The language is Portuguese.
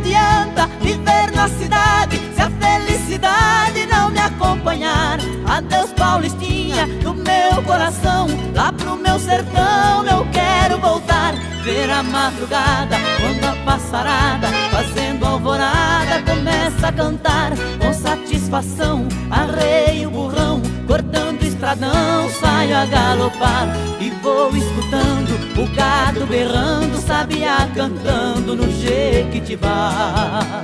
adianta viver na cidade se a felicidade não me acompanhar? Adeus, Paulistinha, do meu coração, lá pro meu sertão eu quero voltar. Ver a madrugada, quando a passarada, fazendo alvorada, começa a cantar. Com satisfação, arreio o burrão, cortando o estradão, saio a galopar. E vou escutando o gado berrando, sabiá cantando no Jequitibá.